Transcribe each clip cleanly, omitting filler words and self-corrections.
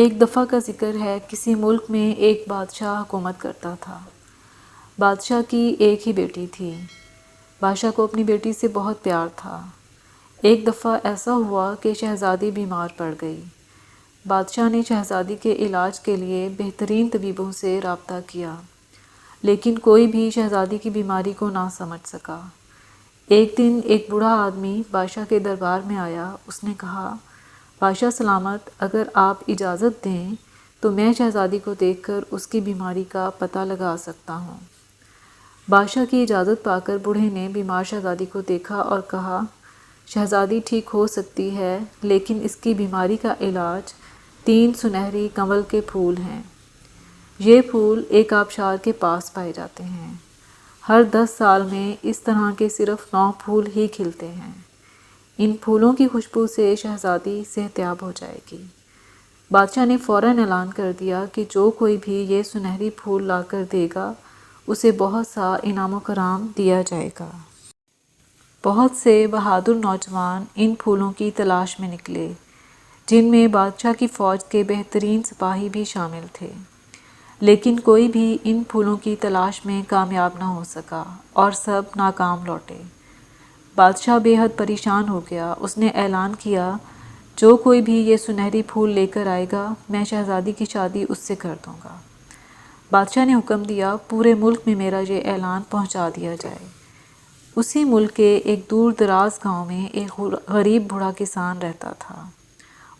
ایک دفعہ کا ذکر ہے، کسی ملک میں ایک بادشاہ حکومت کرتا تھا۔ بادشاہ کی ایک ہی بیٹی تھی۔ بادشاہ کو اپنی بیٹی سے بہت پیار تھا۔ ایک دفعہ ایسا ہوا کہ شہزادی بیمار پڑ گئی۔ بادشاہ نے شہزادی کے علاج کے لیے بہترین طبیبوں سے رابطہ کیا، لیکن کوئی بھی شہزادی کی بیماری کو نہ سمجھ سکا۔ ایک دن ایک بوڑھا آدمی بادشاہ کے دربار میں آیا۔ اس نے کہا، بادشاہ سلامت، اگر آپ اجازت دیں تو میں شہزادی کو دیکھ کر اس کی بیماری کا پتہ لگا سکتا ہوں۔ بادشاہ کی اجازت پا کر بوڑھے نے بیمار شہزادی کو دیکھا اور کہا، شہزادی ٹھیک ہو سکتی ہے، لیکن اس کی بیماری کا علاج 3 سنہری کنول کے پھول ہیں۔ یہ پھول ایک آبشار کے پاس پائے جاتے ہیں۔ ہر 10 سال میں اس طرح کے صرف 9 پھول ہی کھلتے ہیں۔ ان پھولوں کی خوشبو سے شہزادی صحت یاب ہو جائے گی۔ بادشاہ نے فوراً اعلان کر دیا کہ جو کوئی بھی یہ سنہری پھول لا کر دے گا اسے بہت سا انعام و کرام دیا جائے گا۔ بہت سے بہادر نوجوان ان پھولوں کی تلاش میں نکلے، جن میں بادشاہ کی فوج کے بہترین سپاہی بھی شامل تھے، لیکن کوئی بھی ان پھولوں کی تلاش میں کامیاب نہ ہو سکا اور سب ناکام لوٹے۔ بادشاہ بے حد پریشان ہو گیا۔ اس نے اعلان کیا، جو کوئی بھی یہ سنہری پھول لے کر آئے گا میں شہزادی کی شادی اس سے کر دوں گا۔ بادشاہ نے حکم دیا، پورے ملک میں میرا یہ اعلان پہنچا دیا جائے۔ اسی ملک کے ایک دور دراز گاؤں میں ایک غریب بوڑھا کسان رہتا تھا۔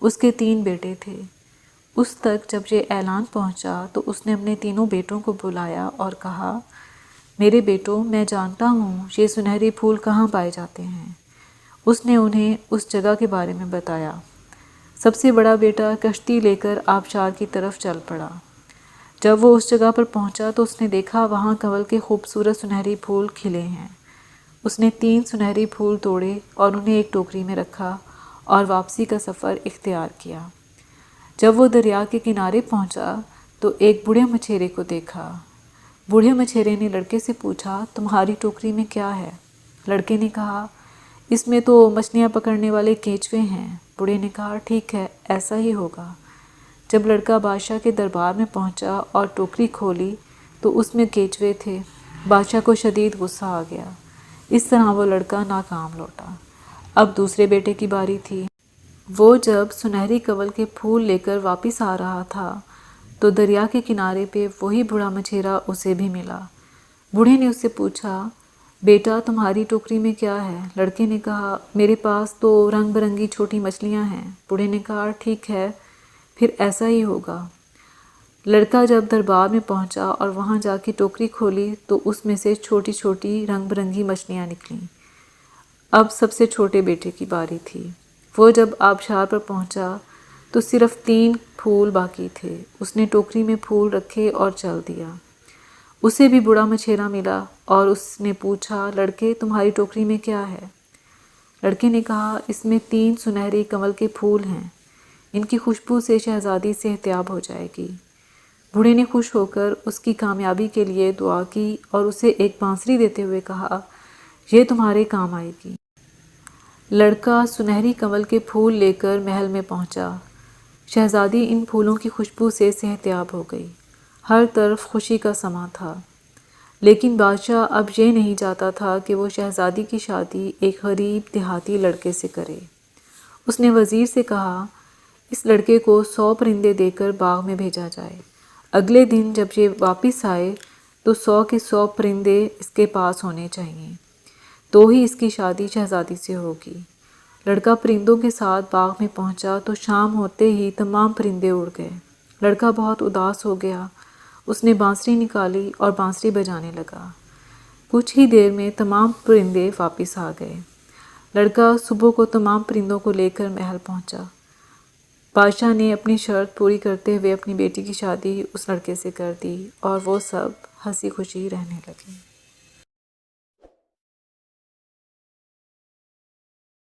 اس کے 3 بیٹے تھے۔ اس تک جب یہ اعلان پہنچا تو اس نے اپنے تینوں بیٹوں کو بلایا اور کہا، میرے بیٹوں، میں جانتا ہوں یہ سنہری پھول کہاں پائے جاتے ہیں۔ اس نے انہیں اس جگہ کے بارے میں بتایا۔ سب سے بڑا بیٹا کشتی لے کر آبشار کی طرف چل پڑا۔ جب وہ اس جگہ پر پہنچا تو اس نے دیکھا وہاں کنول کے خوبصورت سنہری پھول کھلے ہیں۔ اس نے 3 سنہری پھول توڑے اور انہیں ایک ٹوکری میں رکھا اور واپسی کا سفر اختیار کیا۔ جب وہ دریا کے کنارے پہنچا تو ایک بوڑھے مچھیرے کو دیکھا۔ بوڑھے مچھیرے نے لڑکے سے پوچھا، تمہاری ٹوکری میں کیا ہے؟ لڑکے نے کہا، اس میں تو مچھلیاں پکڑنے والے کیچوے ہیں۔ بوڑھے نے کہا، ٹھیک ہے، ایسا ہی ہوگا۔ جب لڑکا بادشاہ کے دربار میں پہنچا اور ٹوکری کھولی تو اس میں کیچوے تھے۔ بادشاہ کو شدید غصہ آ گیا۔ اس طرح وہ لڑکا ناکام لوٹا۔ اب دوسرے بیٹے کی باری تھی۔ وہ جب سنہری کنول کے پھول لے کر واپس آ رہا تھا تو دریا کے کنارے پہ وہی بوڑھا مچھیرا اسے بھی ملا۔ بوڑھے نے اس سے پوچھا، بیٹا تمہاری ٹوکری میں کیا ہے؟ لڑکے نے کہا، میرے پاس تو رنگ برنگی چھوٹی مچھلیاں ہیں۔ بوڑھے نے کہا، ٹھیک ہے، پھر ایسا ہی ہوگا۔ لڑکا جب دربار میں پہنچا اور وہاں جا کے ٹوکری کھولی تو اس میں سے چھوٹی چھوٹی رنگ برنگی مچھلیاں نکلیں۔ اب سب سے چھوٹے بیٹے کی باری تھی۔ وہ جب آبشار پر پہنچا تو صرف 3 پھول باقی تھے۔ اس نے ٹوکری میں پھول رکھے اور چل دیا۔ اسے بھی بوڑھا مچھیرا ملا اور اس نے پوچھا، لڑکے تمہاری ٹوکری میں کیا ہے؟ لڑکے نے کہا، اس میں 3 سنہری کنول کے پھول ہیں۔ ان کی خوشبو سے شہزادی صحت یاب ہو جائے گی۔ بوڑھے نے خوش ہو کر اس کی کامیابی کے لیے دعا کی اور اسے ایک بانسری دیتے ہوئے کہا، یہ تمہارے کام آئے گی۔ لڑکا سنہری کنول کے پھول لے کر محل میں پہنچا۔ شہزادی ان پھولوں کی خوشبو سے صحت یاب ہو گئی۔ ہر طرف خوشی کا سماں تھا، لیکن بادشاہ اب یہ نہیں چاہتا تھا کہ وہ شہزادی کی شادی ایک غریب دیہاتی لڑکے سے کرے۔ اس نے وزیر سے کہا، اس لڑکے کو 100 پرندے دے کر باغ میں بھیجا جائے۔ اگلے دن جب یہ واپس آئے تو 100 کے 100 پرندے اس کے پاس ہونے چاہئیں، تو ہی اس کی شادی شہزادی سے ہوگی۔ لڑکا پرندوں کے ساتھ باغ میں پہنچا تو شام ہوتے ہی تمام پرندے اڑ گئے۔ لڑکا بہت اداس ہو گیا۔ اس نے بانسری نکالی اور بانسری بجانے لگا۔ کچھ ہی دیر میں تمام پرندے واپس آ گئے۔ لڑکا صبح کو تمام پرندوں کو لے کر محل پہنچا۔ بادشاہ نے اپنی شرط پوری کرتے ہوئے اپنی بیٹی کی شادی اس لڑکے سے کر دی اور وہ سب ہنسی خوشی رہنے لگے۔